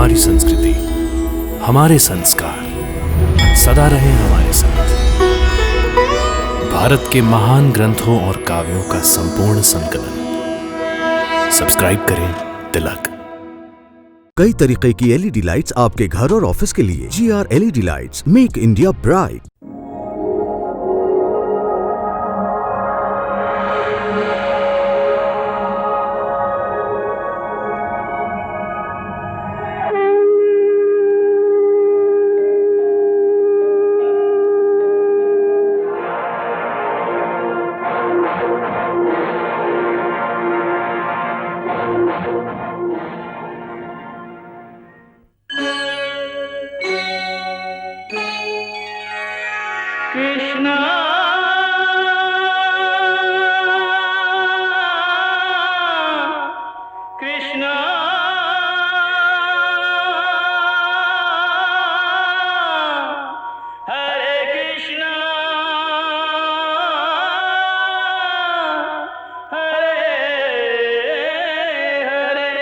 हमारी संस्कृति, हमारे संस्कार सदा रहे हमारे साथ। भारत के महान ग्रंथों और काव्यों का संपूर्ण संकलन। सब्सक्राइब करें तिलक। कई तरीके की एलईडी लाइट्स आपके घर और ऑफिस के लिए। GR LED lights, make India bright. Krishna Krishna Hare Krishna Hare Hare.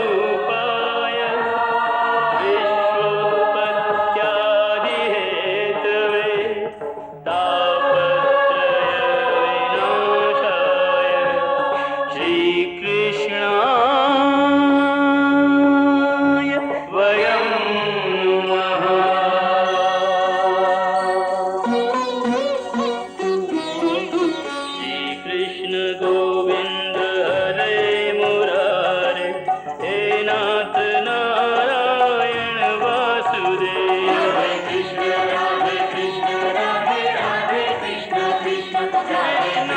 सच्चिदानन्दरूपाय विश्वोत्पत्त्यादिहेतवे तापत्रयविनाशाय श्रीकृष्णाय वयं नमः। श्रीकृष्ण गोविन्द हरे मुरारे, हे नाथ नारायण वासुदेव। हरे कृष्ण राधे राधे कृष्ण कृष्ण कृष्ण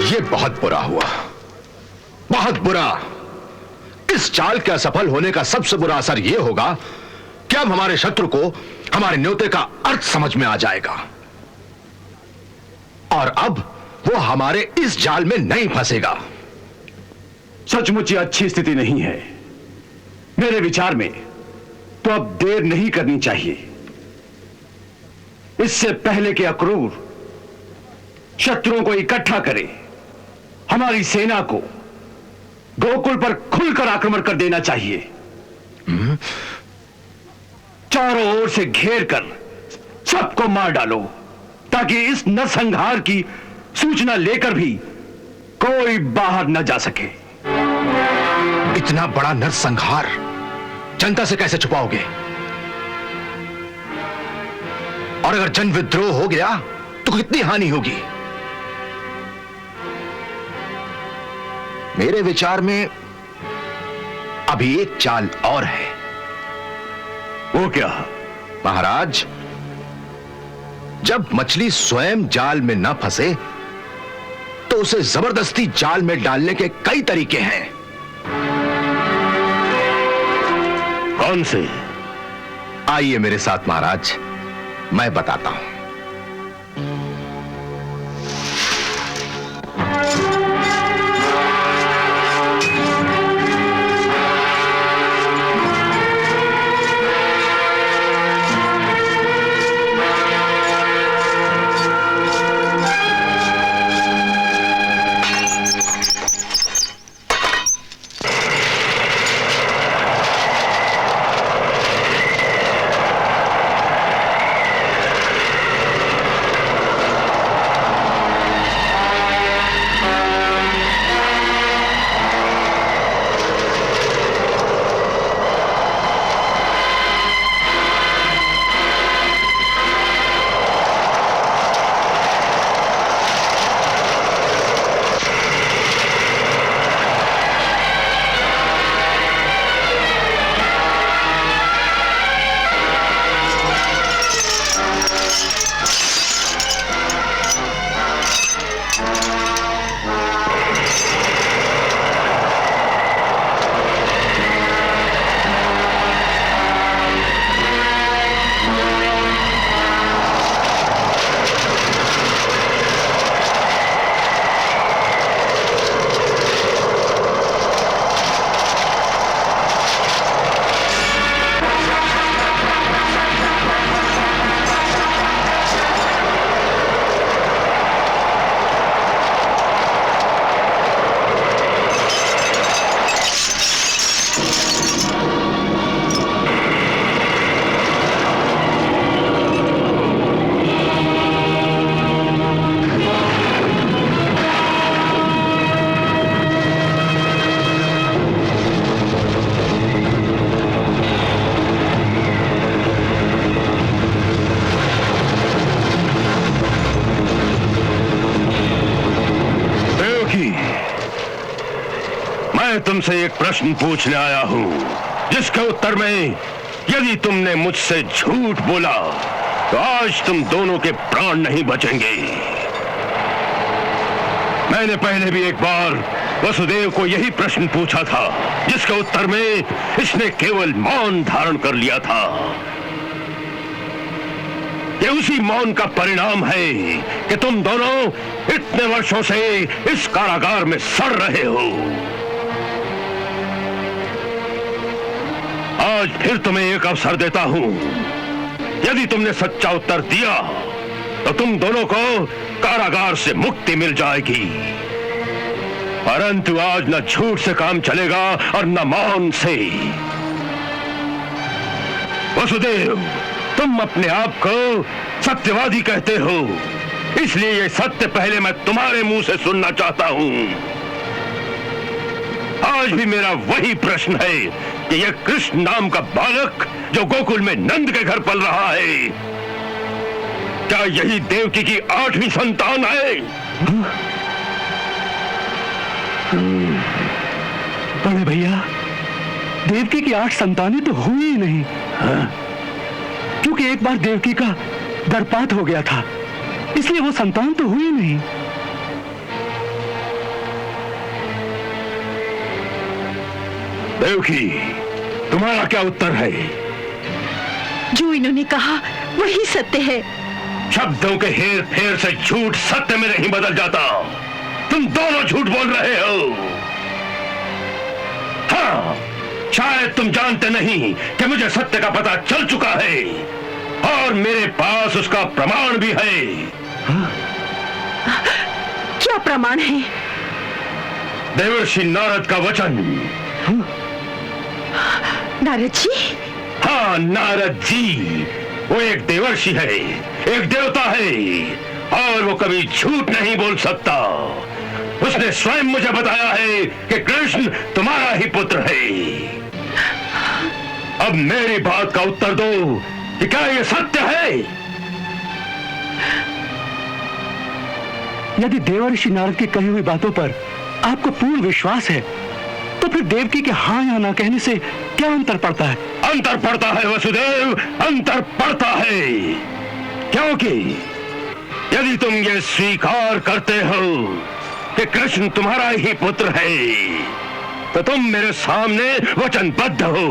ये बहुत बुरा हुआ, बहुत बुरा। इस चाल के असफल होने का सबसे बुरा असर यह होगा कि अब हमारे शत्रु को हमारे न्योते का अर्थ समझ में आ जाएगा और अब वो हमारे इस जाल में नहीं फंसेगा। सचमुच ये अच्छी स्थिति नहीं है। मेरे विचार में तो अब देर नहीं करनी चाहिए। इससे पहले कि अक्रूर शत्रुओं को इकट्ठा करे, हमारी सेना को गोकुल पर खुलकर आक्रमण कर देना चाहिए। चारों ओर से घेर कर सबको मार डालो ताकि इस नरसंहार की सूचना लेकर भी कोई बाहर न जा सके। इतना बड़ा नरसंहार जनता से कैसे छुपाओगे? और अगर जन विद्रोह हो गया तो कितनी हानि होगी? मेरे विचार में अभी एक चाल और है। वो क्या? महाराज, जब मछली स्वयं जाल में न फंसे तो उसे जबरदस्ती जाल में डालने के कई तरीके हैं। कौन से? आइए मेरे साथ महाराज, मैं बताता हूं। मैं तुमसे एक प्रश्न पूछने आया हूं, जिसके उत्तर में यदि तुमने मुझसे झूठ बोला तो आज तुम दोनों के प्राण नहीं बचेंगे। मैंने पहले भी एक बार वसुदेव को यही प्रश्न पूछा था, जिसके उत्तर में इसने केवल मौन धारण कर लिया था। ये उसी मौन का परिणाम है कि तुम दोनों इतने वर्षों से इस कारागार में सड़ रहे हो। आज फिर तुम्हें एक अवसर देता हूं। यदि तुमने सच्चा उत्तर दिया तो तुम दोनों को कारागार से मुक्ति मिल जाएगी, परंतु आज न झूठ से काम चलेगा और न मौन से। वसुदेव, तुम अपने आप को सत्यवादी कहते हो, इसलिए ये सत्य पहले मैं तुम्हारे मुंह से सुनना चाहता हूं। आज भी मेरा वही प्रश्न है कि यह कृष्ण नाम का बालक जो गोकुल में नंद के घर पल रहा है, क्या यही देवकी की 8वीं संतान है? बड़े भैया, देवकी की 8 संतानें तो हुई ही नहीं। क्योंकि एक बार देवकी का गर्भपात हो गया था, इसलिए वो संतान तो हुई नहीं। देवकी, तुम्हारा क्या उत्तर है? जो इन्होंने कहा वही सत्य है। शब्दों के हेर फेर से झूठ सत्य में नहीं बदल जाता। तुम दोनों झूठ बोल रहे हो। हाँ, शायद तुम जानते नहीं कि मुझे सत्य का पता चल चुका है और मेरे पास उसका प्रमाण भी है। क्या प्रमाण है? देवर्षि नारद का वचन। नारद जी? हाँ, नारद जी। वो एक देवर्षि है, एक देवता है और वो कभी झूठ नहीं बोल सकता। उसने स्वयं मुझे बताया है कि कृष्ण तुम्हारा ही पुत्र है। अब मेरी बात का उत्तर दो कि क्या ये सत्य है? यदि देवर्षि नारद की कही हुई बातों पर आपको पूर्ण विश्वास है, तो फिर देवकी के हाँ या ना कहने से क्या अंतर पड़ता है? अंतर पड़ता है वसुदेव, अंतर पड़ता है। क्योंकि यदि तुम ये स्वीकार करते हो कि कृष्ण तुम्हारा ही पुत्र है, तो तुम मेरे सामने वचनबद्ध हो।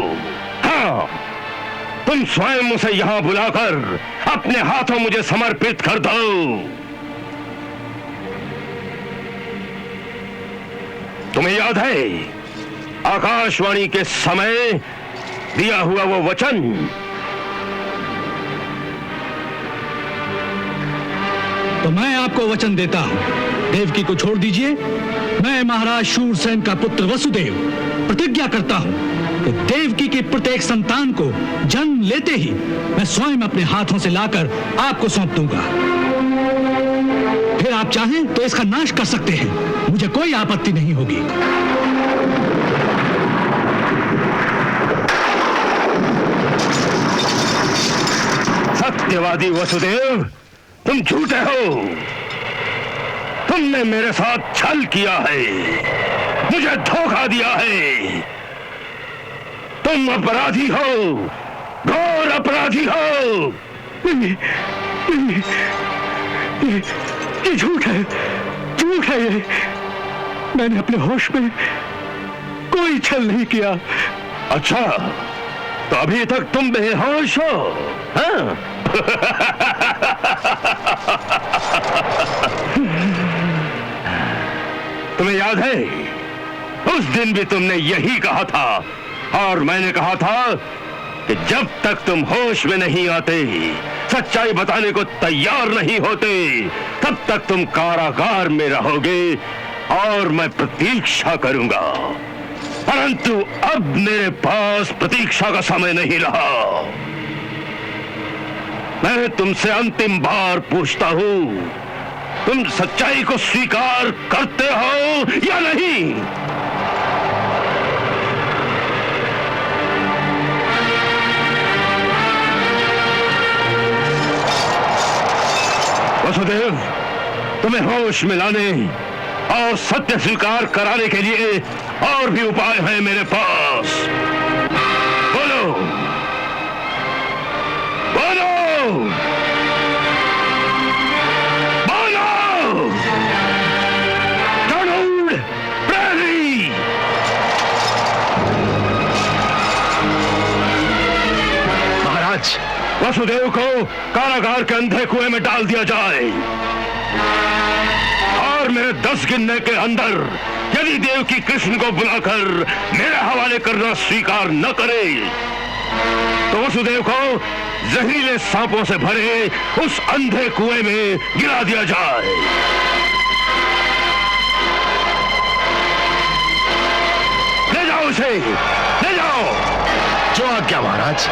हाँ, तुम स्वयं उसे यहां बुलाकर अपने हाथों मुझे समर्पित कर दो। तुम्हें याद है आकाशवाणी के समय दिया हुआ वो वचन? तो मैं आपको वचन देता हूं, देवकी को छोड़ दीजिए। मैं महाराज शूरसेन का पुत्र वसुदेव प्रतिज्ञा करता हूं कि देवकी की प्रत्येक संतान को जन्म लेते ही मैं स्वयं अपने हाथों से लाकर आपको सौंप दूंगा। फिर आप चाहें तो इसका नाश कर सकते हैं, मुझे कोई आपत्ति नहीं होगी। सत्यवादी वसुदेव, तुम झूठे हो। तुमने मेरे साथ छल किया है, मुझे धोखा दिया है। तुम अपराधी हो, घोर अपराधी हो। नहीं, नहीं, ये झूठ है, झूठ है ये। मैंने अपने होश में कोई छल नहीं किया। अच्छा, तो अभी तक तुम बेहोश हो? हाँ? तुम्हें याद है उस दिन भी तुमने यही कहा था और मैंने कहा था कि जब तक तुम होश में नहीं आते, सच्चाई बताने को तैयार नहीं होते, तब तक तुम कारागार में रहोगे और मैं प्रतीक्षा करूंगा। परंतु अब मेरे पास प्रतीक्षा का समय नहीं रहा। मैं तुमसे अंतिम बार पूछता हूं, तुम सच्चाई को स्वीकार करते हो या नहीं? वसुदेव, तुम्हें होश में लाने और सत्य स्वीकार कराने के लिए और भी उपाय हैं मेरे पास। बोलो बोलो बोलो। गरुड़ प्रहरी। महाराज, वसुदेव को कारागार के अंधे कुएं में डाल दिया जाए और मेरे 10 गिनने के अंदर यदि देवकी कृष्ण को बुलाकर मेरे हवाले करना स्वीकार न करे तो वसुदेव को जहरीले सांपों से भरे उस अंधे कुएं में गिरा दिया जाए। ले जाओ उसे, ले जाओ। जो आज्ञा महाराज।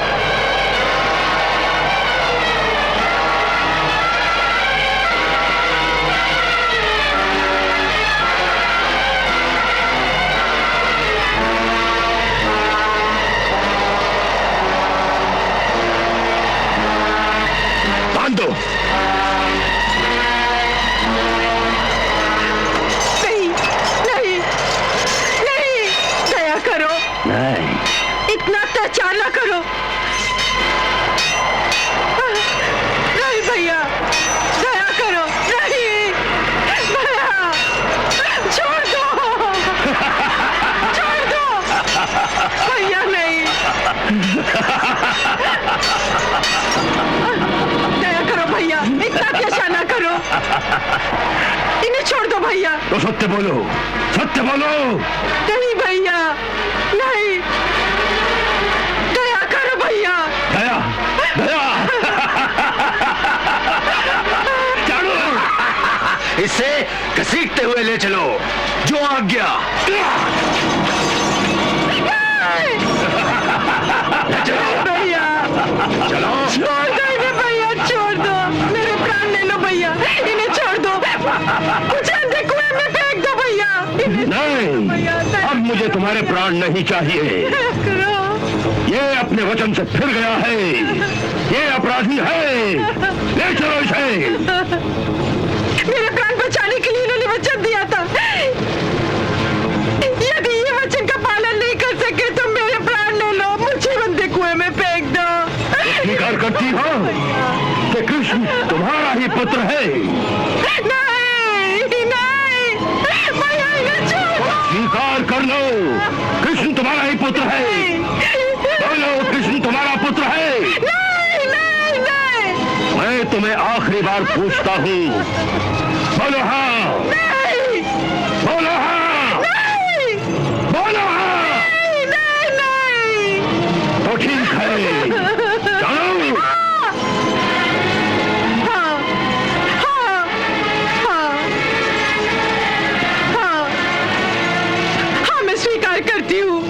बांध दो। नहीं नहीं नहीं, दया करो। नहीं, इतना अत्याचार न करो। नहीं भैया, दया करो। नहीं भैया, छोड़ दो, छोड़ दो भैया। नहीं, दया करो भैया, इतना अत्याचार न करो। इन्हें छोड़ दो भैया। तो सत्य बोलो, सत्य बोलो। नहीं भैया, नहीं, दया करो भैया। दया, दया। इसे घसीटते हुए ले चलो। जो आज्ञा। भैया चलो। छोड़ दो इन्हें भैया, छोड़ दो। मेरे प्राण ले लो भैया, इन्हें छोड़ दो। कुछ अंधे कुएं में फेंक दो भैया। नहीं, भैया अब मुझे तुम्हारे प्राण नहीं चाहिए। करो। ये अपने वचन से फिर गया है, ये अपराधी है। ले चलो इसे। मेरे प्राण बचाने के लिए इन्होंने वचन दिया था। यदि ये वचन का पालन नहीं कर सके तो मेरे प्राण ले लो, मुझे अंधे कुएं में फेंक दो। स्वीकार करती हो कि कृष्ण तुम्हारा ही पुत्र है? नहीं नहीं भैया, इन्हें छोड़ो। स्वीकार कर लो, कृष्ण तुम्हारा ही पुत्र है। बोलो, कृष्ण तुम्हारा पुत्र है? नहीं नहीं नहीं मैं तुम्हें आखिरी बार पूछता हूँ, बोलो हाँ। नहीं बोलो हाँ। नहीं बोलो हाँ। नहीं नहीं। तो ठीक है, चलो। हाँ हाँ हाँ हाँ हाँ, मैं स्वीकार करती हूँ।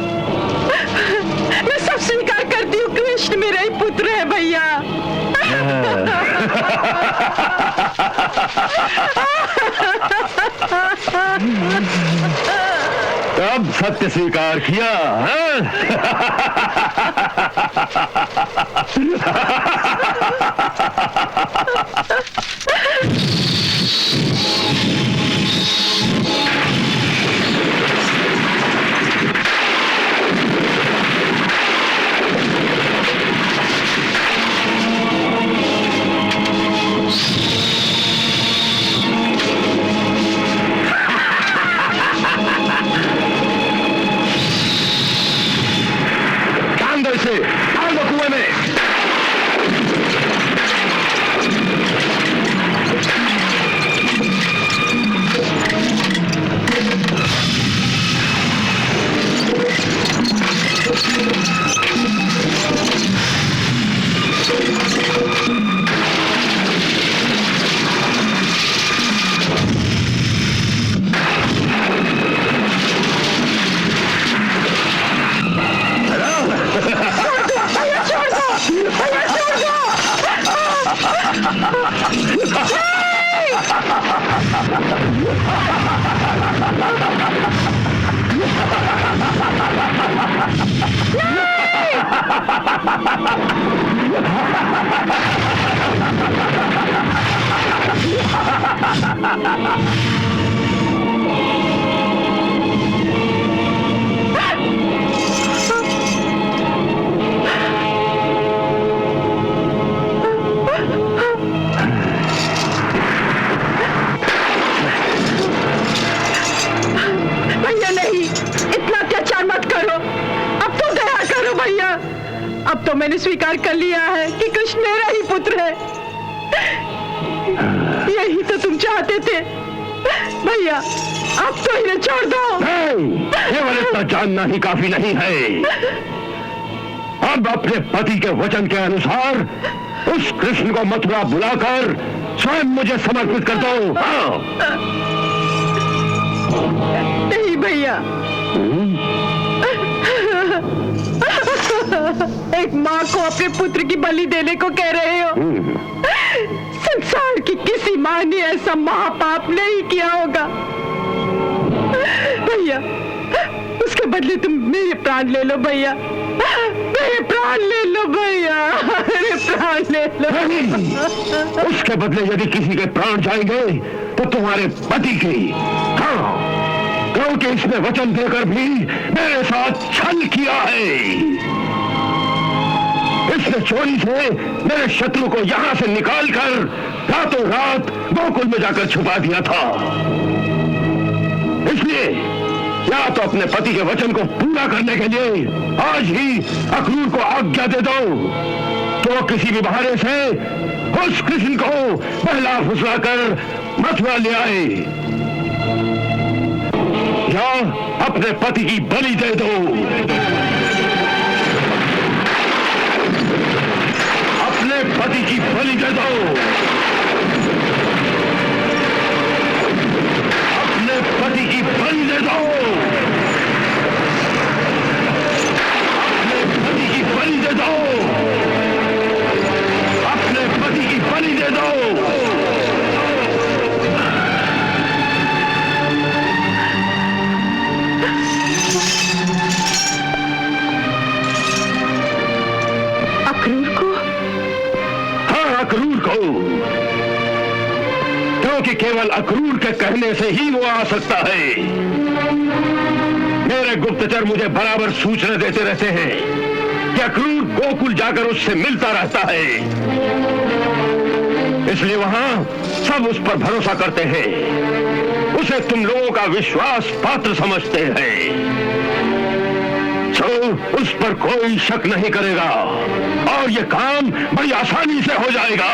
मैं सब स्वीकार करती हूँ। कृष्ण मेरा ही पुत्र है भैया। अब सत्य स्वीकार किया, हाँ? डाल दो इसे, डाल दो कुएं में। स्वीकार कर लिया है कि कृष्ण मेरा ही पुत्र है। यही तो तुम चाहते थे भैया, अब तो इन्हें छोड़ दो। नहीं, केवल इतना जानना ही काफी नहीं है। अब अपने पति के वचन के अनुसार उस कृष्ण को मथुरा बुलाकर स्वयं मुझे समर्पित कर दो। हाँ। नहीं भैया, एक माँ को अपने पुत्र की बलि देने को कह रहे हो? संसार की किसी माँ ने ऐसा महापाप नहीं किया होगा। भैया, उसके बदले तुम मेरे प्राण ले लो भैया, मेरे प्राण ले लो भैया, मेरे प्राण ले लो। नहीं, उसके बदले यदि किसी के प्राण जाएंगे तो तुम्हारे पति की। हाँ, क्योंकि इसने वचन देकर भी मेरे साथ छल किया है। इसने चोरी से मेरे शत्रु को यहां से निकालकर रातों रात गोकुल में जाकर छुपा दिया था। इसलिए या तो अपने पति के वचन को पूरा करने के लिए आज ही अक्रूर को आज्ञा दे दो तो किसी भी बहाने से उस कृष्ण को बहला फुसला कर मथुरा ले आए, या अपने पति की बलि दे दो। अपने पति की बलि दे दो। अपने पति की बलि दे दो। अपने पति की बलि दे दो। अपने पति की बलि दे दो। अक्रूर को? हाँ, अक्रूर को, क्योंकि केवल अक्रूर के कहने से ही वो आ सकता है। मेरे गुप्तचर मुझे बराबर सूचना देते रहते हैं कि अक्रूर गोकुल जाकर उससे मिलता रहता है, इसलिए वहां सब उस पर भरोसा करते हैं, उसे तुम लोगों का विश्वास पात्र समझते हैं। तो उस पर कोई शक नहीं करेगा और ये काम बड़ी आसानी से हो जाएगा।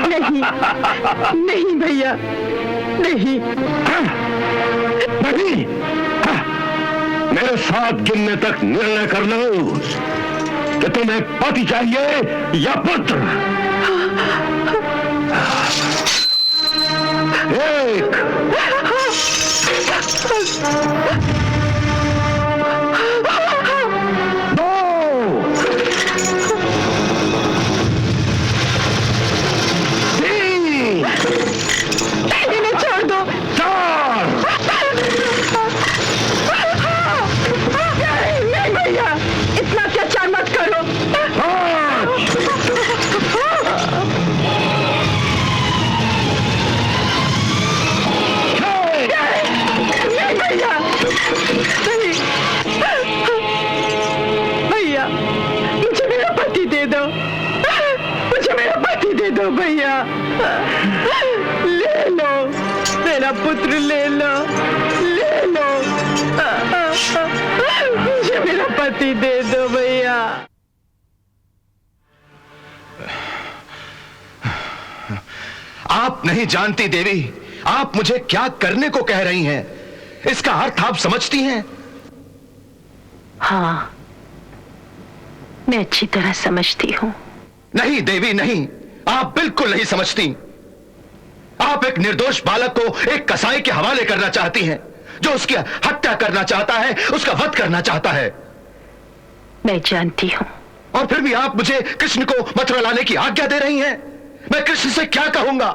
नहीं, नहीं भैया, नहीं। नहीं, मेरे साथ गिनने तक निर्णय कर लो कि तुम्हें पति चाहिए या पुत्र। 1 2 3 इन्हें छोड़ दो। 4 नहीं भैया, इतना अत्याचार मत करो। 5 नहीं भैया, नहीं भैया, मुझे मेरा पति दे दो, मुझे मेरा पति दे दो भैया। ले लो मेरा पुत्र, ले लो, ले लो, मुझे मेरा पति दे दो भैया। आप नहीं जानती देवी, आप मुझे क्या करने को कह रही हैं? इसका अर्थ आप समझती हैं? हाँ, मैं अच्छी तरह समझती हूँ। नहीं देवी, नहीं, आप बिल्कुल नहीं समझती। आप एक निर्दोष बालक को एक कसाई के हवाले करना चाहती हैं, जो उसकी हत्या करना चाहता है, उसका वध करना चाहता है। मैं जानती हूँ। और फिर भी आप मुझे कृष्ण को मथुरा लाने की आज्ञा दे रही हैं। मैं कृष्ण से क्या कहूंगा,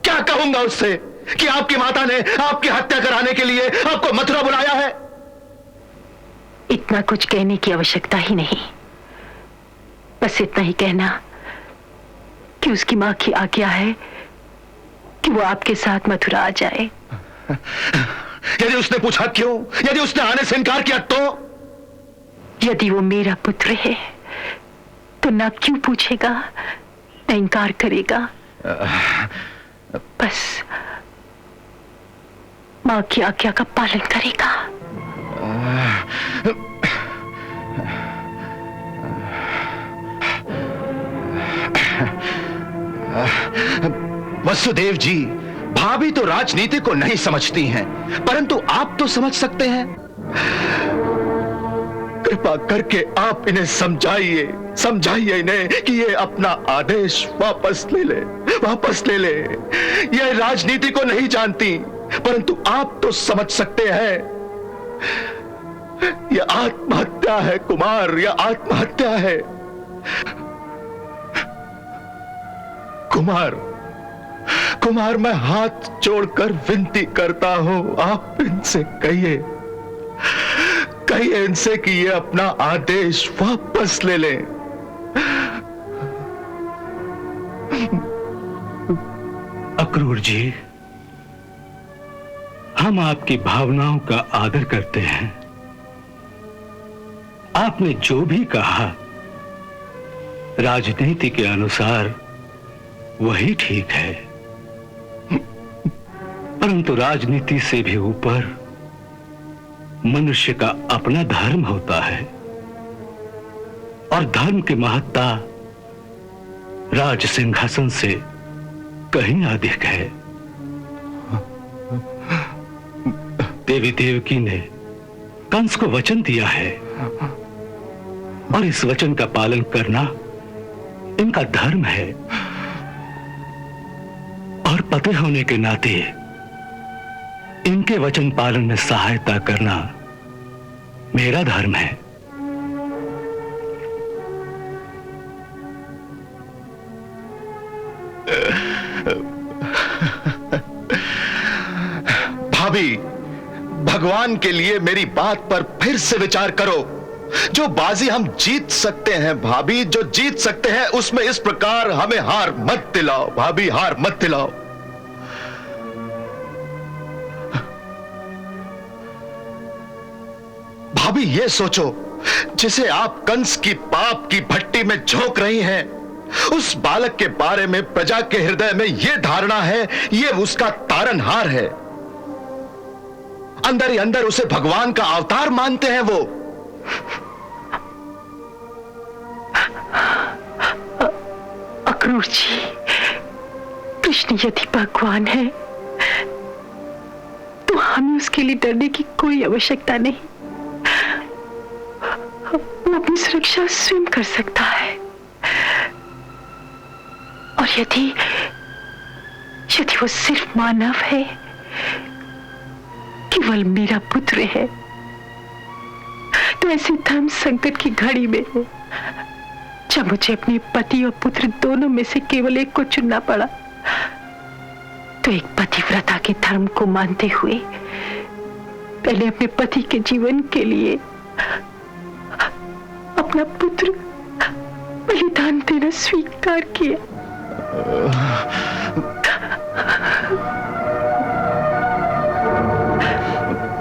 क्या कहूंगा उससे कि आपकी माता ने आपकी हत्या कराने के लिए आपको मथुरा बुलाया है? इतना कुछ कहने की आवश्यकता ही नहीं, बस इतना ही कहना कि उसकी मां की आज्ञा है कि वो आपके साथ मथुरा आ जाए। यदि उसने पूछा क्यों, यदि उसने आने से इनकार किया तो? यदि वो मेरा पुत्र है तो ना क्यों पूछेगा, ना इनकार करेगा। बस मां की आज्ञा का पालन करेगा। वसुदेव जी, भाभी तो राजनीति को नहीं समझती हैं, परंतु आप तो समझ सकते हैं। कृपा करके आप इन्हें समझाइए, समझाइए इन्हें कि ये अपना आदेश वापस ले ले, वापस ले ले। ये राजनीति को नहीं जानती, परंतु आप तो समझ सकते हैं। ये आत्महत्या है कुमार, यह आत्महत्या है। कुमार, कुमार, मैं हाथ जोड़कर विनती करता हूं, आप इनसे कहिए, कहिए इनसे कि ये अपना आदेश वापस ले लें। अक्रूर जी, हम आपकी भावनाओं का आदर करते हैं। आपने जो भी कहा राजनीति के अनुसार वही ठीक है, परंतु राजनीति से भी ऊपर मनुष्य का अपना धर्म होता है, और धर्म की महत्ता राज सिंहासन से कहीं अधिक है। देवी देवकी ने कंस को वचन दिया है, और इस वचन का पालन करना इनका धर्म है, और पति होने के नाते इनके वचन पालन में सहायता करना मेरा धर्म है। भाभी, भगवान के लिए मेरी बात पर फिर से विचार करो। जो बाजी हम जीत सकते हैं भाभी, जो जीत सकते हैं, उसमें इस प्रकार हमें हार मत दिलाओ भाभी, हार मत दिलाओ। भाभी ये सोचो, जिसे आप कंस की पाप की भट्टी में झोंक रही हैं, उस बालक के बारे में प्रजा के हृदय में यह धारणा है, यह उसका तारनहार है। अंदर ही अंदर उसे भगवान का अवतार मानते हैं वो। अक्रूर जी, कृष्ण यदि भगवान है तो हमें उसके लिए डरने की कोई आवश्यकता नहीं। वो अपनी सुरक्षा स्वयं कर सकता है, और यदि वो सिर्फ मानव है, केवल मेरा पुत्र है, तो ऐसे धर्म संकट की घड़ी में जब मुझे अपने पति और पुत्र दोनों में से केवल एक को चुनना पड़ा, तो एक पतिव्रता के धर्म को मानते हुए पहले अपने पति के जीवन के लिए अपना पुत्र बलिदान देना स्वीकार किया।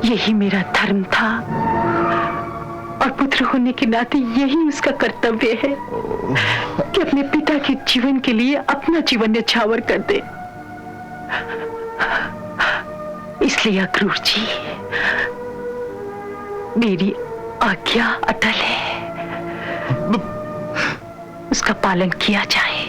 यही मेरा धर्म था, और पुत्र होने के नाते यही उसका कर्तव्य है कि अपने पिता के जीवन के लिए अपना जीवन न्यौछावर कर दे। इसलिए अक्रूर जी, मेरी आज्ञा अटल है, उसका पालन किया जाए।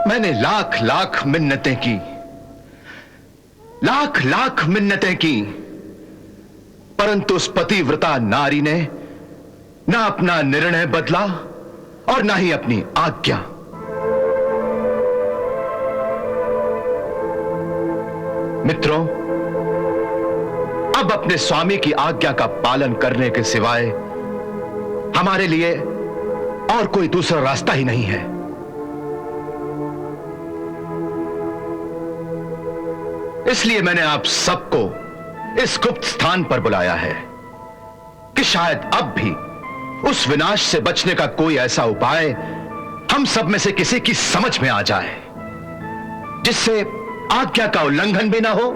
मैंने लाख लाख मिन्नतें की, लाख लाख मिन्नतें की, परंतु उस पतिव्रता नारी ने ना अपना निर्णय बदला और ना ही अपनी आज्ञा। मित्रों, अब अपने स्वामी की आज्ञा का पालन करने के सिवाय हमारे लिए और कोई दूसरा रास्ता ही नहीं है। इसलिए मैंने आप सबको इस गुप्त स्थान पर बुलाया है कि शायद अब भी उस विनाश से बचने का कोई ऐसा उपाय हम सब में से किसी की समझ में आ जाए, जिससे आज्ञा का उल्लंघन भी ना हो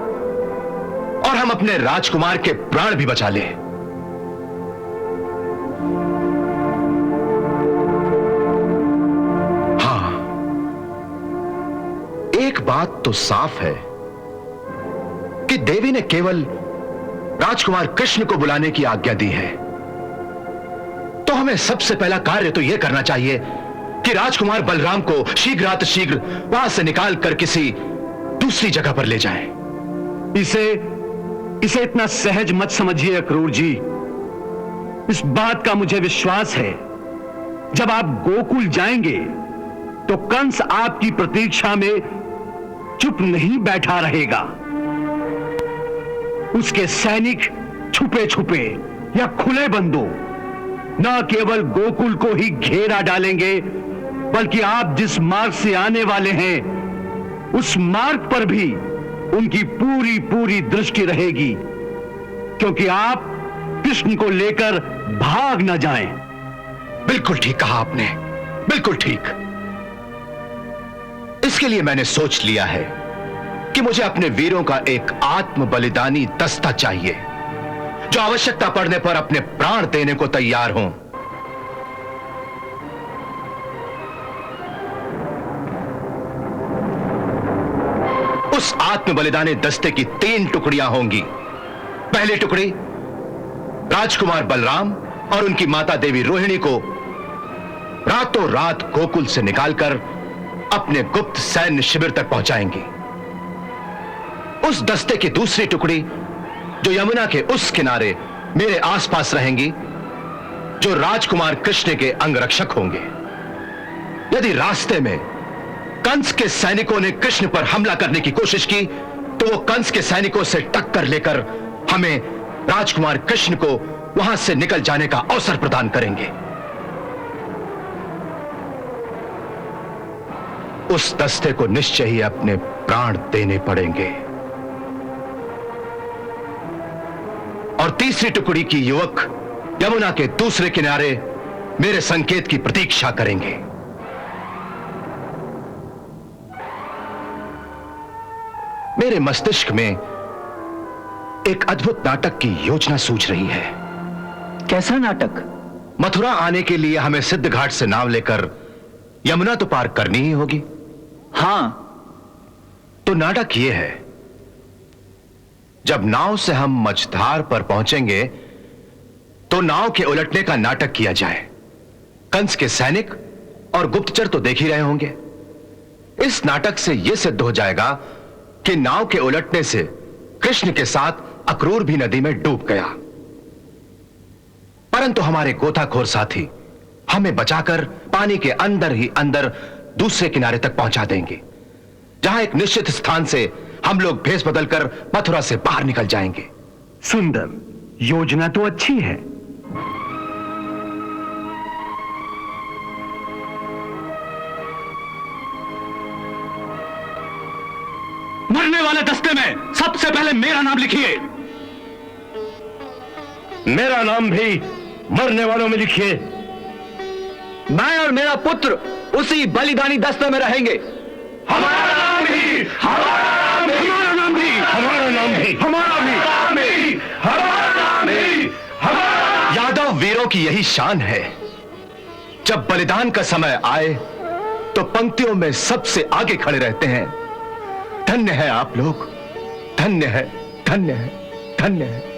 और हम अपने राजकुमार के प्राण भी बचा लें। बात तो साफ है कि देवी ने केवल राजकुमार कृष्ण को बुलाने की आज्ञा दी है। तो हमें सबसे पहला कार्य तो यह करना चाहिए कि राजकुमार बलराम को शीघ्रातिशीघ्र वहां से निकाल कर किसी दूसरी जगह पर ले जाएं। इसे इतना सहज मत समझिए अक्रूर जी। इस बात का मुझे विश्वास है, जब आप गोकुल जाएंगे तो कंस आपकी प्रतीक्षा में चुप नहीं बैठा रहेगा। उसके सैनिक छुपे छुपे या खुले बंदों न केवल गोकुल को ही घेरा डालेंगे, बल्कि आप जिस मार्ग से आने वाले हैं उस मार्ग पर भी उनकी पूरी पूरी दृष्टि रहेगी, क्योंकि आप कृष्ण को लेकर भाग न जाएं। बिल्कुल ठीक कहा आपने, बिल्कुल ठीक। इसके लिए मैंने सोच लिया है कि मुझे अपने वीरों का एक आत्म बलिदानी दस्ता चाहिए, जो आवश्यकता पड़ने पर अपने प्राण देने को तैयार हों। उस आत्म बलिदानी दस्ते की 3 टुकड़ियां होंगी। पहली टुकड़ी राजकुमार बलराम और उनकी माता देवी रोहिणी को रातों रात गोकुल से निकालकर अपने गुप्त सैन्य शिविर तक पहुंचाएंगी। उस दस्ते की दूसरी टुकड़ी जो यमुना के उस किनारे मेरे आसपास रहेंगी, जो राजकुमार कृष्ण के अंगरक्षक होंगे। यदि रास्ते में कंस के सैनिकों ने कृष्ण पर हमला करने की कोशिश की तो वो कंस के सैनिकों से टक्कर लेकर हमें राजकुमार कृष्ण को वहां से निकल जाने का अवसर प्रदान करेंगे। उस दस्ते को निश्चय ही अपने प्राण देने पड़ेंगे। और तीसरी टुकड़ी की युवक यमुना के दूसरे किनारे मेरे संकेत की प्रतीक्षा करेंगे। मेरे मस्तिष्क में एक अद्भुत नाटक की योजना सूझ रही है। कैसा नाटक? मथुरा आने के लिए हमें सिद्ध घाट से नाव लेकर यमुना तो पार करनी ही होगी। हां। तो नाटक यह है, जब नाव से हम मझधार पर पहुंचेंगे तो नाव के उलटने का नाटक किया जाए। कंस के सैनिक और गुप्तचर तो देख ही रहे होंगे। इस नाटक से यह सिद्ध हो जाएगा कि नाव के उलटने से कृष्ण के साथ अक्रूर भी नदी में डूब गया, परंतु हमारे गोताखोर साथी हमें बचाकर पानी के अंदर ही अंदर दूसरे किनारे तक पहुंचा देंगे, जहां एक निश्चित स्थान से हम लोग भेष बदलकर मथुरा से बाहर निकल जाएंगे। सुंदर योजना तो अच्छी है। मरने वाले दस्ते में सबसे पहले मेरा नाम लिखिए। मेरा नाम भी मरने वालों में लिखिए। मैं और मेरा पुत्र उसी बलिदानी दस्ते में रहेंगे। हमारा नाम भी, हमारा नाम भी, हमारा नाम भी, हमारा नाम भी, हमारा भी, हमारा नाम भी, हमारा। यादव वीरों की यही शान है, जब बलिदान का समय आए तो पंक्तियों में सबसे आगे खड़े रहते हैं। धन्य है आप लोग, धन्य है, धन्य है, धन्य है।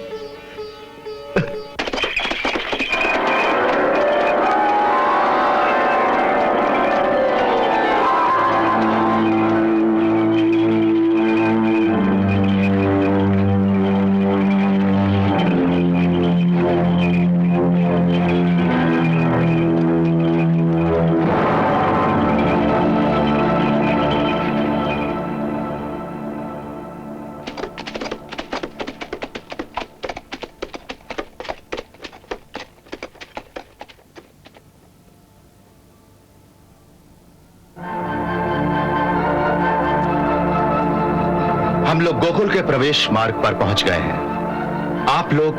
हम लोग गोकुल के प्रवेश मार्ग पर पहुंच गए हैं। आप लोग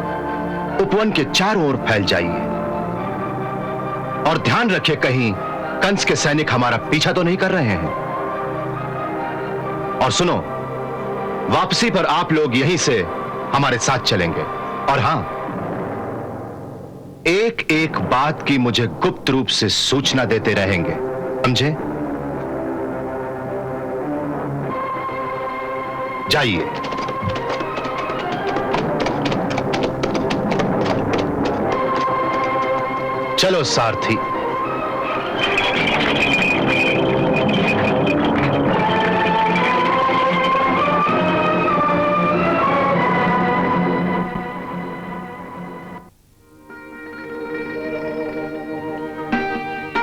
उपवन के चारों ओर फैल जाइए और ध्यान रखिए कहीं कंस के सैनिक हमारा पीछा तो नहीं कर रहे हैं। और सुनो, वापसी पर आप लोग यहीं से हमारे साथ चलेंगे। और हां, एक एक बात की मुझे गुप्त रूप से सूचना देते रहेंगे, समझे? जाइए। चलो सारथी।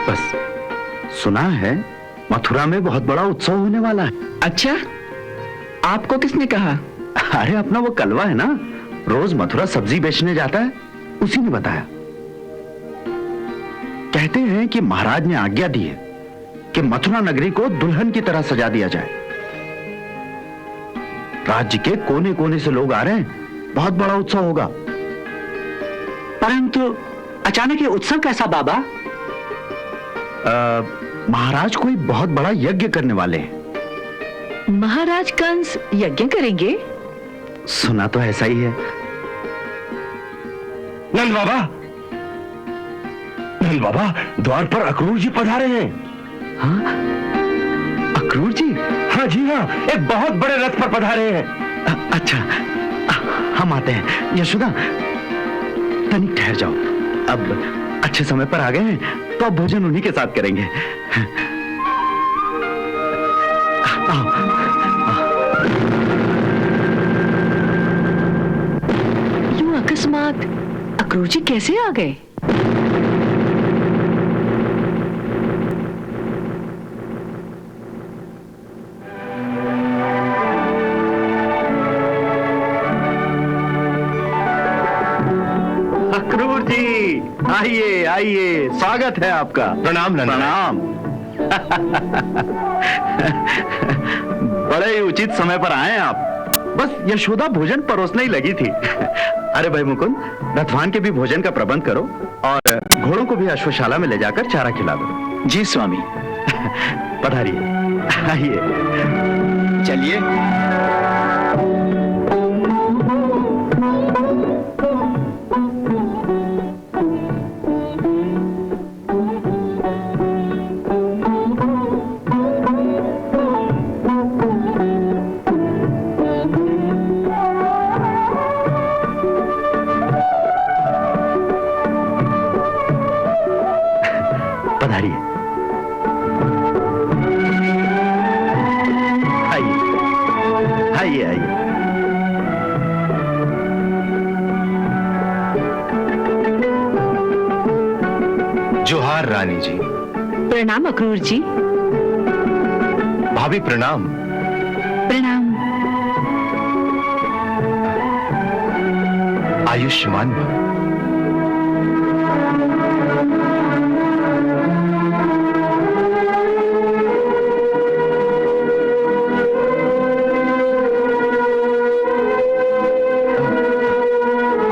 बस सुना है मथुरा में बहुत बड़ा उत्सव होने वाला है। अच्छा, आपको किसने कहा? अरे अपना वो कलवा है ना, रोज मथुरा सब्जी बेचने जाता है, उसी ने बताया। कहते हैं कि महाराज ने आज्ञा दी है कि मथुरा नगरी को दुल्हन की तरह सजा दिया जाए। राज्य के कोने कोने से लोग आ रहे हैं, बहुत बड़ा उत्सव होगा। परंतु अचानक ये उत्सव कैसा बाबा? महाराज कोई बहुत बड़ा यज्ञ करने वाले हैं। महाराज कंस यज्ञ करेंगे? सुना तो ऐसा ही है। नंद बाबा, द्वार पर अक्रूर जी पधारे हैं। हाँ? अक्रूर जी? हाँ जी हाँ, एक बहुत बड़े रथ पर पधारे हैं। अच्छा, हम आते हैं। यशोदा, तनिक ठहर जाओ, अब अच्छे समय पर आ गए हैं तो अब भोजन उन्हीं के साथ करेंगे। यूं अकस्मात अक्रूर जी कैसे आ गए? अक्रूर जी, आइए आइए, स्वागत है आपका। प्रणाम नंद। प्रणाम। बड़े ही उचित समय पर आए हैं आप। बस यशोदा भोजन परोसने ही लगी थी। अरे भाई मुकुंद, रथवान के भी भोजन का प्रबंध करो और घोड़ों को भी अश्वशाला में ले जाकर चारा खिला दो। जी स्वामी। पधारिए, आइए। चलिए। पधारिए, आइए आइए आइए। जोहार रानी जी। प्रणाम अक्रूर जी। भाभी प्रणाम। प्रणाम। आयुष्मान भव।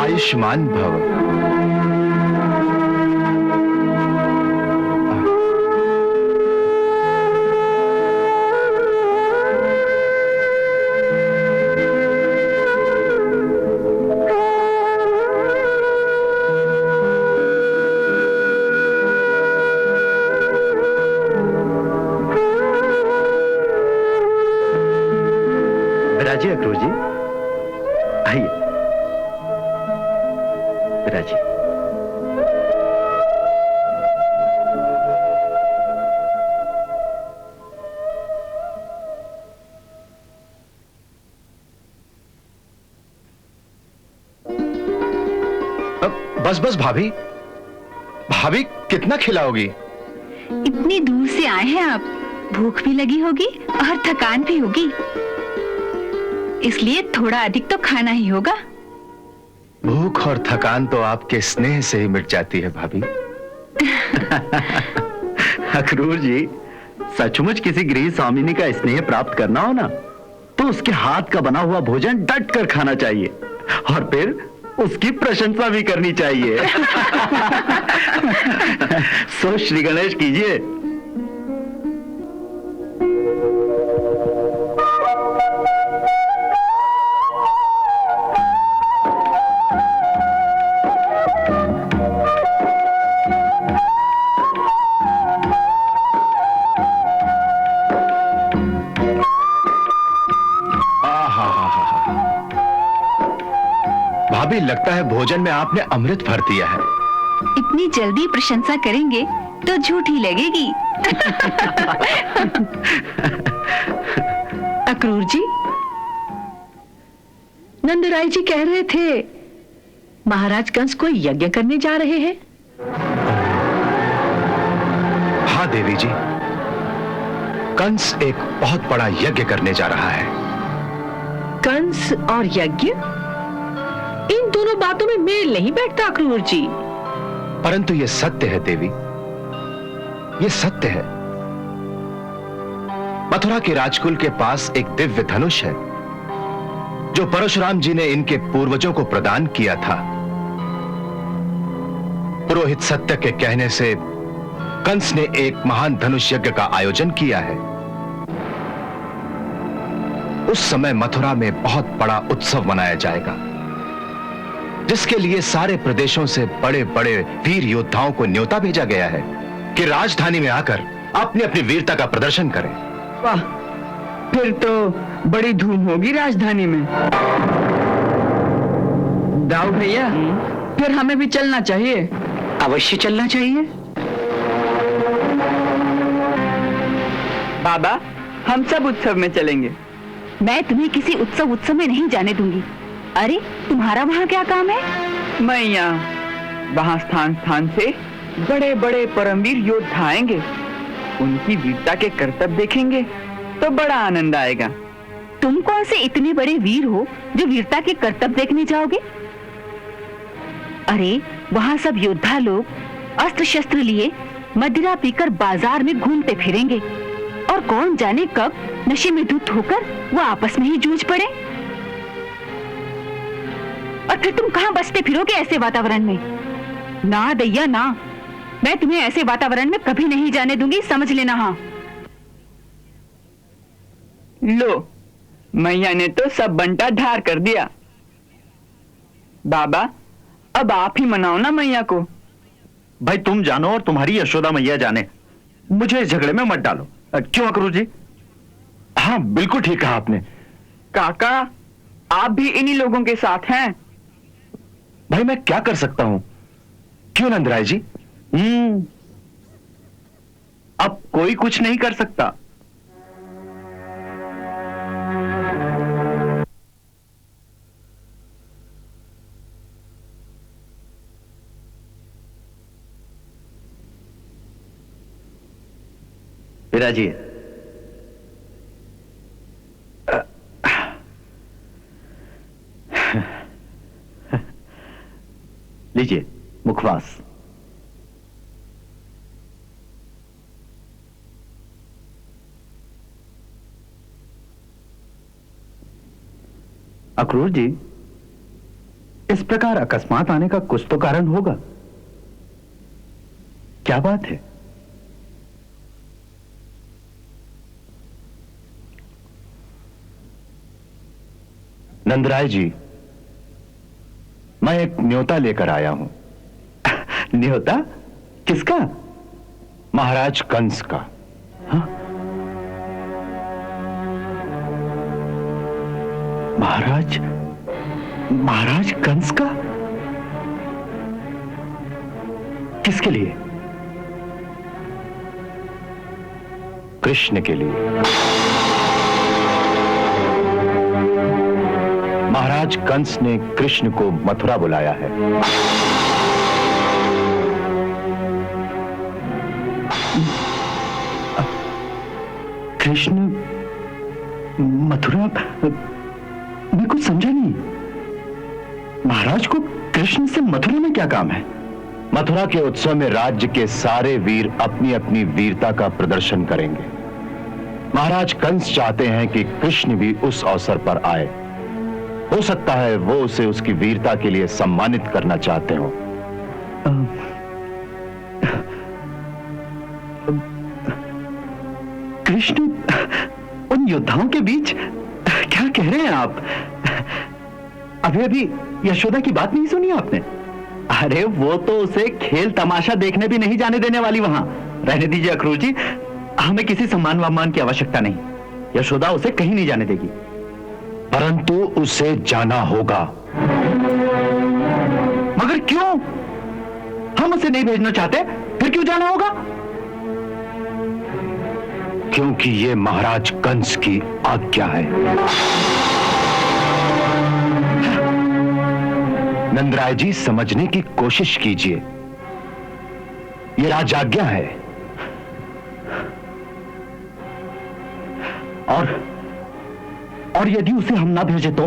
आयुष्मान भव। विराजिए अक्रूर जी, आइए विराजिए। बस बस भाभी, भाभी कितना खिलाओगी? इतनी दूर से आए हैं आप, भूख भी लगी होगी और थकान भी होगी, इसलिए थोड़ा अधिक तो खाना ही होगा। भूख और थकान तो आपके स्नेह से ही मिट जाती है भाभी। अक्रूर जी, सचमुच किसी गृह स्वामिनी का स्नेह प्राप्त करना हो ना, तो उसके हाथ का बना हुआ भोजन डट कर खाना चाहिए और फिर उसकी प्रशंसा भी करनी चाहिए। सो श्री गणेश कीजिए। आहा, भाभी, लगता है भोजन में आपने अमृत भर दिया है। इतनी जल्दी प्रशंसा करेंगे तो झूठ ही लगेगी। अक्रूर जी, नंदराय जी कह रहे थे महाराज कंस कोई यज्ञ करने जा रहे हैं। हाँ देवी जी, कंस एक बहुत बड़ा यज्ञ करने जा रहा है। कंस और यज्ञ, इन दोनों बातों में मेल नहीं बैठता अक्रूर जी। परंतु यह सत्य है देवी, यह सत्य है। मथुरा के राजकुल के पास एक दिव्य धनुष है जो परशुराम जी ने इनके पूर्वजों को प्रदान किया था। पुरोहित सत्य के कहने से कंस ने एक महान धनुष यज्ञ का आयोजन किया है। उस समय मथुरा में बहुत बड़ा उत्सव मनाया जाएगा, जिसके लिए सारे प्रदेशों से बड़े बड़े वीर योद्धाओं को न्योता भेजा गया है कि राजधानी में आकर अपनी अपनी वीरता का प्रदर्शन करें। वाह, फिर तो बड़ी धूम होगी राजधानी में। दाऊ भैया, फिर हमें भी चलना चाहिए। अवश्य चलना चाहिए। बाबा, हम सब उत्सव में चलेंगे। मैं तुम्हें किसी उत्सव में नहीं जाने दूंगी। अरे तुम्हारा वहाँ क्या काम है? मैया, वहाँ स्थान स्थान से बड़े बड़े परमवीर योद्धा आएंगे। उनकी वीरता के करतब देखेंगे तो बड़ा आनंद आएगा। तुम कौन से इतने बड़े वीर हो जो वीरता के करतब देखने जाओगे? अरे वहाँ सब योद्धा लोग अस्त्र शस्त्र लिए मदिरा पीकर बाजार में घूमते फिरेंगे और कौन जाने कब नशे में धुत होकर वो आपस में ही जूझ पड़े। और फिर तुम कहाँ बसते फिरोगे ऐसे वातावरण में? ना दैया ना, मैं तुम्हें ऐसे वातावरण में कभी नहीं जाने दूंगी, समझ लेना। हाँ लो, मैया ने तो सब बंटा ढार कर दिया। बाबा, अब आप ही मनाओ ना मैया को। भाई तुम जानो और तुम्हारी यशोदा मैया जाने, मुझे इस झगड़े में मत डालो। क्यों अक्रूर जी? हाँ बिल्कुल ठीक कहा आपने। काका, आप भी इन्हीं लोगों के साथ हैं। भाई मैं क्या कर सकता हूं? क्यों नंदराय जी? अब कोई कुछ नहीं कर सकता। विराजिए। लीजिए मुखवास। अक्रूर जी, इस प्रकार अकस्मात आने का कुछ तो कारण होगा। क्या बात है? नंदराय जी, मैं एक न्योता लेकर आया हूं। न्योता? किसका? महाराज कंस का। हाँ? महाराज कंस का? किसके लिए? कृष्ण के लिए। महाराज कंस ने कृष्ण को मथुरा बुलाया है। कृष्ण मथुरा? मैं कुछ समझा नहीं। महाराज को कृष्ण से मथुरा में क्या काम है? मथुरा के उत्सव में राज्य के सारे वीर अपनी अपनी वीरता का प्रदर्शन करेंगे। महाराज कंस चाहते हैं कि कृष्ण भी उस अवसर पर आए। हो सकता है वो उसे उसकी वीरता के लिए सम्मानित करना चाहते हो। कृष्ण उन योद्धाओं के बीच? क्या कह रहे हैं आप? अभी यशोदा की बात नहीं सुनी आपने? अरे वो तो उसे खेल तमाशा देखने भी नहीं जाने देने वाली वहां। रहने दीजिए अक्रूर जी, हमें किसी सम्मान वामान की आवश्यकता नहीं। यशोदा उसे कहीं नहीं जाने देगी। परंतु उसे जाना होगा। मगर क्यों? हम उसे नहीं भेजना चाहते, फिर क्यों जाना होगा? क्योंकि ये महाराज कंस की आज्ञा है। नंदराय जी, समझने की कोशिश कीजिए, ये राजाज्ञा है। और यदि उसे हम ना भेजे तो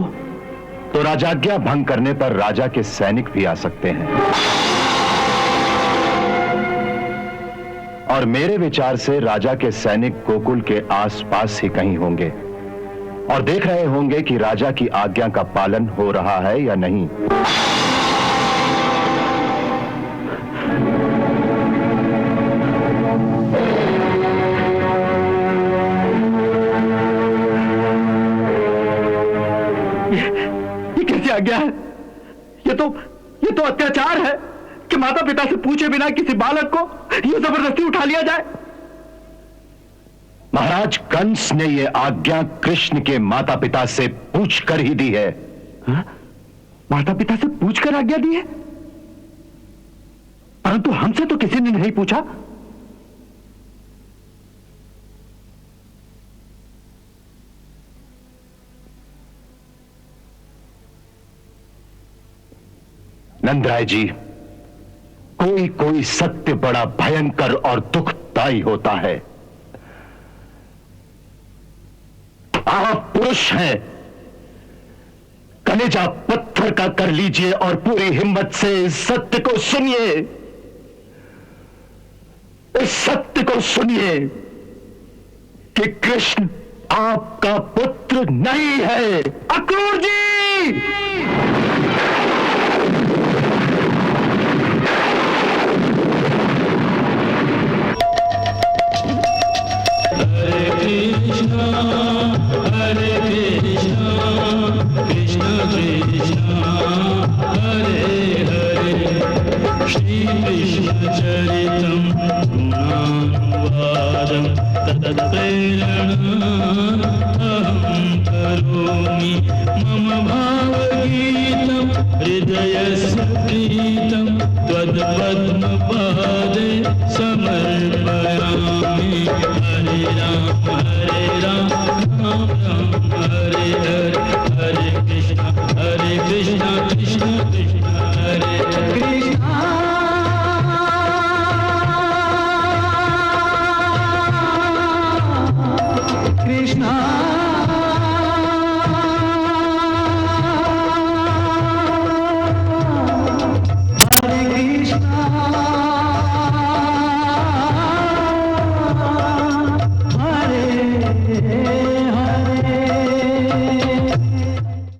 राजाज्ञा भंग करने पर राजा के सैनिक भी आ सकते हैं। और मेरे विचार से राजा के सैनिक गोकुल के आसपास ही कहीं होंगे और देख रहे होंगे कि राजा की आज्ञा का पालन हो रहा है या नहीं। ये कैसी आज्ञा है? ये तो अत्याचार है कि माता पिता से पूछे बिना किसी बालक को ये जबरदस्ती उठा लिया जाए। महाराज कंस ने यह आज्ञा कृष्ण के माता पिता से पूछकर ही दी है। हा? माता पिता से पूछकर आज्ञा दी है? परंतु हमसे तो किसी ने नहीं पूछा। नंदराय जी, कोई कोई सत्य बड़ा भयंकर और दुखदायी होता है। आप पुरुष हैं, कलेजा पत्थर का कर लीजिए और पूरी हिम्मत से इस सत्य को सुनिए। इस सत्य को सुनिए कि कृष्ण आपका पुत्र नहीं है। अक्रूर जी! हरे कृष्णा कृष्ण कृष्णा हरे हरे श्री कृष्ण चरितम गुणानुवादं तत्प्रेरणा अहं करोमि मम भावगीतं हृदयस्य प्रीतं त्वत्पद्मपादे समर्पयामि। हरे राम राम राम हरे हरे हरे कृष्णा कृष्ण कृष्ण हरे कृष्णा। कृष्णा